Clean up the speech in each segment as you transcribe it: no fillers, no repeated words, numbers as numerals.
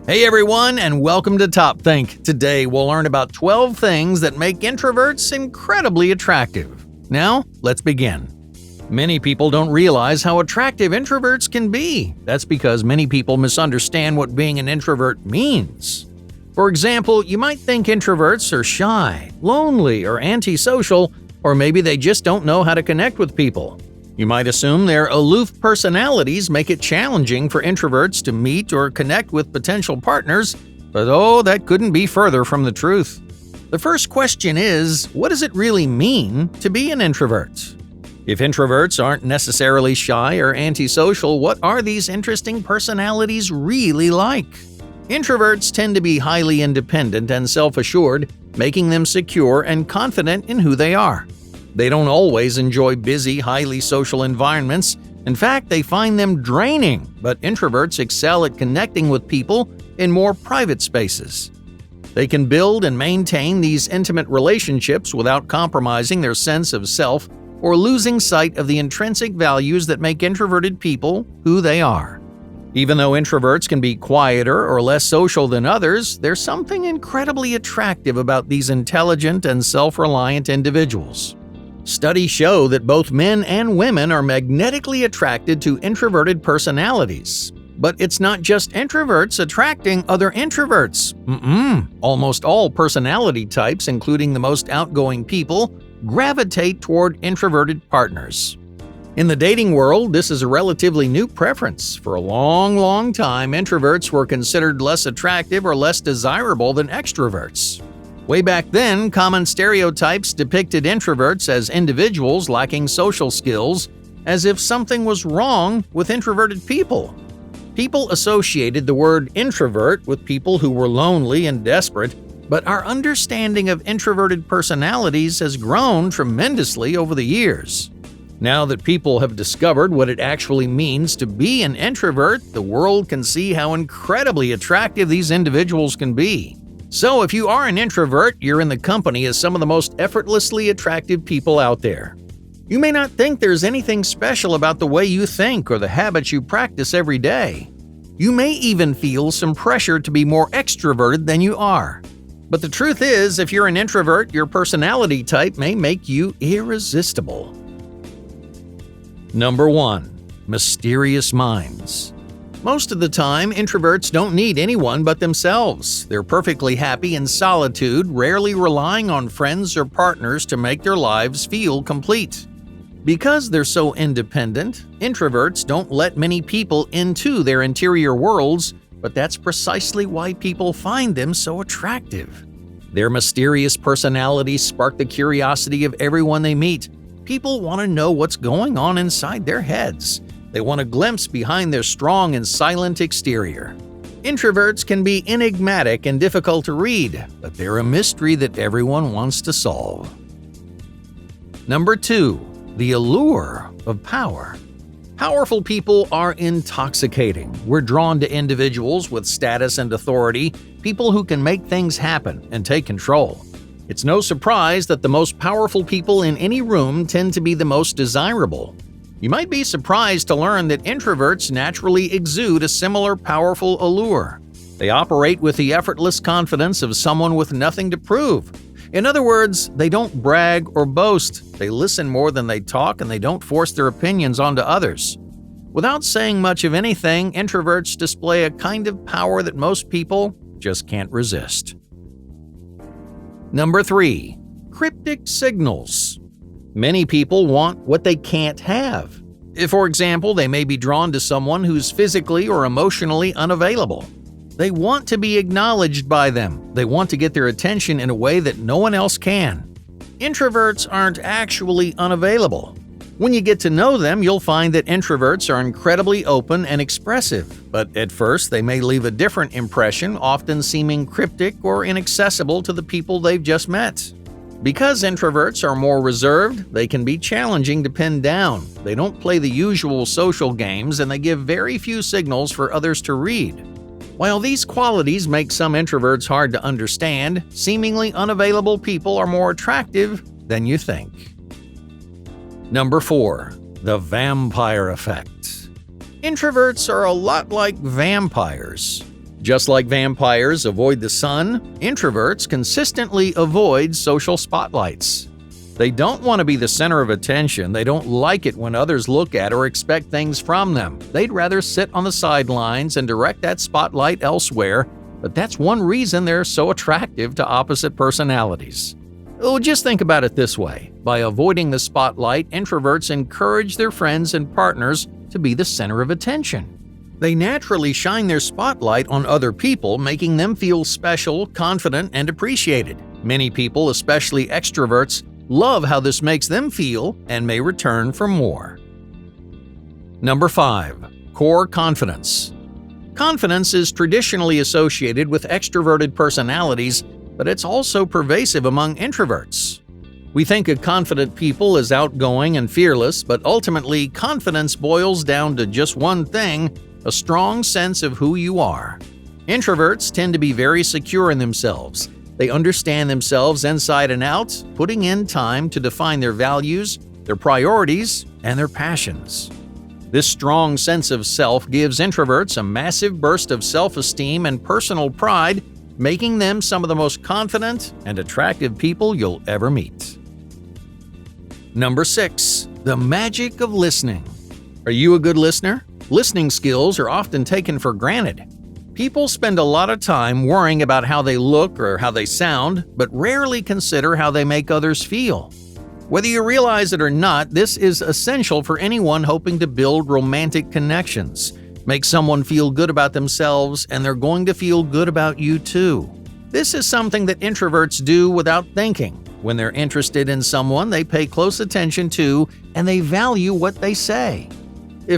Hey everyone, and welcome to Top Think. Today we'll learn about 12 things that make introverts incredibly attractive. Now, let's begin. Many people don't realize how attractive introverts can be. That's because many people misunderstand what being an introvert means. For example, you might think introverts are shy, lonely, or antisocial, or maybe they just don't know how to connect with people. You might assume their aloof personalities make it challenging for introverts to meet or connect with potential partners, but that couldn't be further from the truth. The first question is, what does it really mean to be an introvert? If introverts aren't necessarily shy or antisocial, what are these interesting personalities really like? Introverts tend to be highly independent and self-assured, making them secure and confident in who they are. They don't always enjoy busy, highly social environments. In fact, they find them draining, but introverts excel at connecting with people in more private spaces. They can build and maintain these intimate relationships without compromising their sense of self or losing sight of the intrinsic values that make introverted people who they are. Even though introverts can be quieter or less social than others, there's something incredibly attractive about these intelligent and self-reliant individuals. Studies show that both men and women are magnetically attracted to introverted personalities. But it's not just introverts attracting other introverts. Almost all personality types, including the most outgoing people, gravitate toward introverted partners. In the dating world, this is a relatively new preference. For a long time, introverts were considered less attractive or less desirable than extroverts. Way back then, common stereotypes depicted introverts as individuals lacking social skills, as if something was wrong with introverted people. People associated the word introvert with people who were lonely and desperate, but our understanding of introverted personalities has grown tremendously over the years. Now that people have discovered what it actually means to be an introvert, the world can see how incredibly attractive these individuals can be. So if you are an introvert, you're in the company of some of the most effortlessly attractive people out there. You may not think there's anything special about the way you think or the habits you practice every day. You may even feel some pressure to be more extroverted than you are. But the truth is, if you're an introvert, your personality type may make you irresistible. Number 1. Mysterious minds. Most of the time, introverts don't need anyone but themselves. They're perfectly happy in solitude, rarely relying on friends or partners to make their lives feel complete. Because they're so independent, introverts don't let many people into their interior worlds, but that's precisely why people find them so attractive. Their mysterious personalities spark the curiosity of everyone they meet. People want to know what's going on inside their heads. They want a glimpse behind their strong and silent exterior. Introverts can be enigmatic and difficult to read, but they're a mystery that everyone wants to solve. Number 2. The allure of power. Powerful people are intoxicating. We're drawn to individuals with status and authority, people who can make things happen and take control. It's no surprise that the most powerful people in any room tend to be the most desirable. You might be surprised to learn that introverts naturally exude a similar powerful allure. They operate with the effortless confidence of someone with nothing to prove. In other words, they don't brag or boast. They listen more than they talk, and they don't force their opinions onto others. Without saying much of anything, introverts display a kind of power that most people just can't resist. Number 3. Cryptic signals. Many people want what they can't have. For example, they may be drawn to someone who's physically or emotionally unavailable. They want to be acknowledged by them. They want to get their attention in a way that no one else can. Introverts aren't actually unavailable. When you get to know them, you'll find that introverts are incredibly open and expressive, but at first they may leave a different impression, often seeming cryptic or inaccessible to the people they've just met. Because introverts are more reserved, they can be challenging to pin down. They don't play the usual social games, and they give very few signals for others to read. While these qualities make some introverts hard to understand, seemingly unavailable people are more attractive than you think. Number 4. The vampire effect. Introverts are a lot like vampires. Just like vampires avoid the sun, introverts consistently avoid social spotlights. They don't want to be the center of attention. They don't like it when others look at or expect things from them. They'd rather sit on the sidelines and direct that spotlight elsewhere, but that's one reason they're so attractive to opposite personalities. Oh, just think about it this way. By avoiding the spotlight, introverts encourage their friends and partners to be the center of attention. They naturally shine their spotlight on other people, making them feel special, confident, and appreciated. Many people, especially extroverts, love how this makes them feel and may return for more. Number 5. Core confidence. Confidence is traditionally associated with extroverted personalities, but it's also pervasive among introverts. We think of confident people as outgoing and fearless, but ultimately, confidence boils down to just one thing: a strong sense of who you are. Introverts tend to be very secure in themselves. They understand themselves inside and out, putting in time to define their values, their priorities, and their passions. This strong sense of self gives introverts a massive burst of self-esteem and personal pride, making them some of the most confident and attractive people you'll ever meet. Number 6. The magic of listening. Are you a good listener? Listening skills are often taken for granted. People spend a lot of time worrying about how they look or how they sound, but rarely consider how they make others feel. Whether you realize it or not, this is essential for anyone hoping to build romantic connections. Make someone feel good about themselves, and they're going to feel good about you too. This is something that introverts do without thinking. When they're interested in someone, they pay close attention to and they value what they say.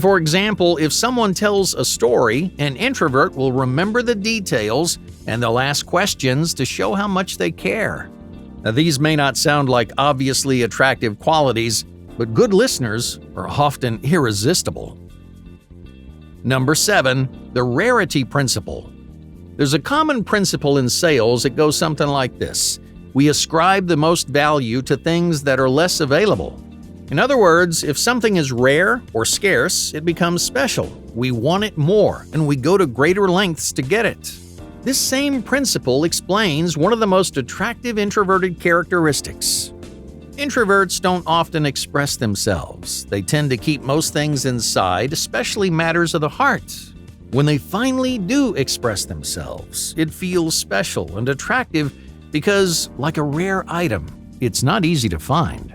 For example, if someone tells a story, an introvert will remember the details and they'll ask questions to show how much they care. Now, these may not sound like obviously attractive qualities, but good listeners are often irresistible. Number 7. The rarity principle. There's a common principle in sales that goes something like this: we ascribe the most value to things that are less available. In other words, if something is rare or scarce, it becomes special. We want it more, and we go to greater lengths to get it. This same principle explains one of the most attractive introverted characteristics. Introverts don't often express themselves. They tend to keep most things inside, especially matters of the heart. When they finally do express themselves, it feels special and attractive because, like a rare item, it's not easy to find.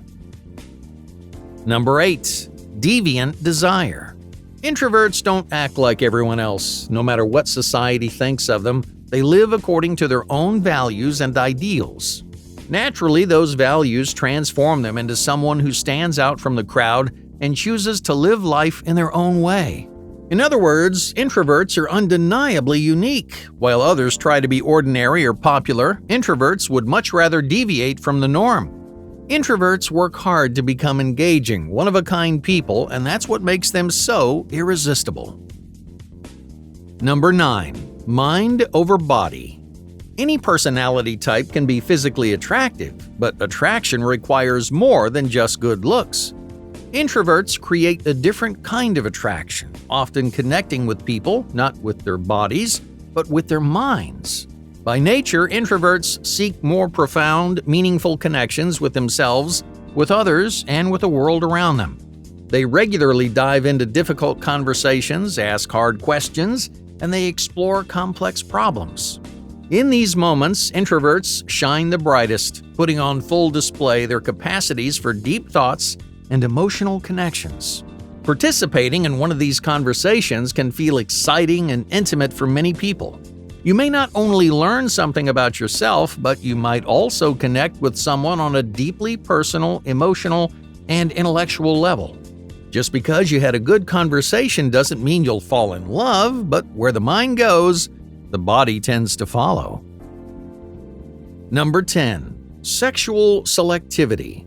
Number 8. Deviant desire. Introverts don't act like everyone else. No matter what society thinks of them, they live according to their own values and ideals. Naturally, those values transform them into someone who stands out from the crowd and chooses to live life in their own way. In other words, introverts are undeniably unique. While others try to be ordinary or popular, introverts would much rather deviate from the norm. Introverts work hard to become engaging, one-of-a-kind people, and that's what makes them so irresistible. Number 9. Mind over body. Any personality type can be physically attractive, but attraction requires more than just good looks. Introverts create a different kind of attraction, often connecting with people, not with their bodies, but with their minds. By nature, introverts seek more profound, meaningful connections with themselves, with others, and with the world around them. They regularly dive into difficult conversations, ask hard questions, and they explore complex problems. In these moments, introverts shine the brightest, putting on full display their capacities for deep thoughts and emotional connections. Participating in one of these conversations can feel exciting and intimate for many people. You may not only learn something about yourself, but you might also connect with someone on a deeply personal, emotional, and intellectual level. Just because you had a good conversation doesn't mean you'll fall in love, but where the mind goes, the body tends to follow. Number 10. Sexual selectivity.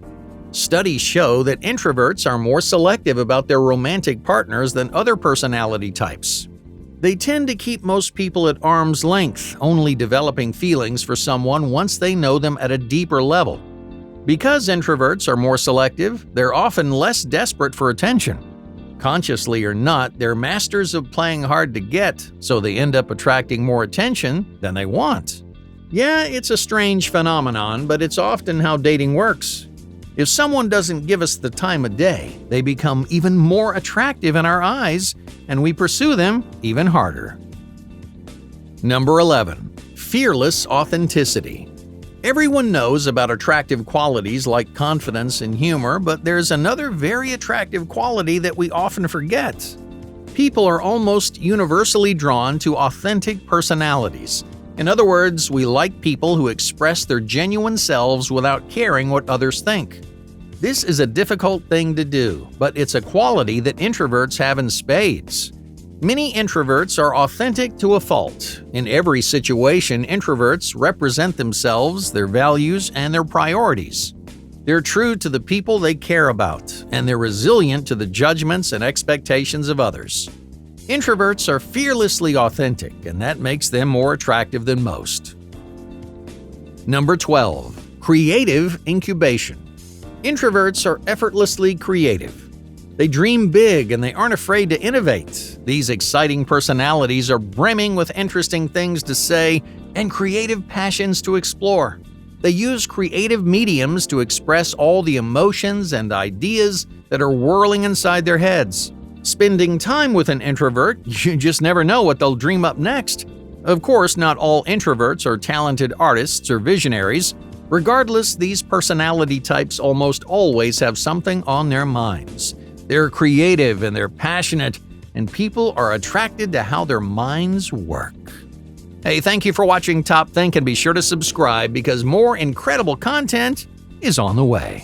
Studies show that introverts are more selective about their romantic partners than other personality types. They tend to keep most people at arm's length, only developing feelings for someone once they know them at a deeper level. Because introverts are more selective, they're often less desperate for attention. Consciously or not, they're masters of playing hard to get, so they end up attracting more attention than they want. Yeah, it's a strange phenomenon, but it's often how dating works. If someone doesn't give us the time of day, they become even more attractive in our eyes, and we pursue them even harder. Number 11. Fearless authenticity. Everyone knows about attractive qualities like confidence and humor, but there's another very attractive quality that we often forget. People are almost universally drawn to authentic personalities. In other words, we like people who express their genuine selves without caring what others think. This is a difficult thing to do, but it's a quality that introverts have in spades. Many introverts are authentic to a fault. In every situation, introverts represent themselves, their values, and their priorities. They're true to the people they care about, and they're resilient to the judgments and expectations of others. Introverts are fearlessly authentic, and that makes them more attractive than most. Number 12. Creative incubation. Introverts are effortlessly creative. They dream big and they aren't afraid to innovate. These exciting personalities are brimming with interesting things to say and creative passions to explore. They use creative mediums to express all the emotions and ideas that are whirling inside their heads. Spending time with an introvert, you just never know what they'll dream up next. Of course, not all introverts are talented artists or visionaries. Regardless, these personality types almost always have something on their minds. They're creative and they're passionate, and people are attracted to how their minds work. Hey, thank you for watching Top Think, and be sure to subscribe because more incredible content is on the way.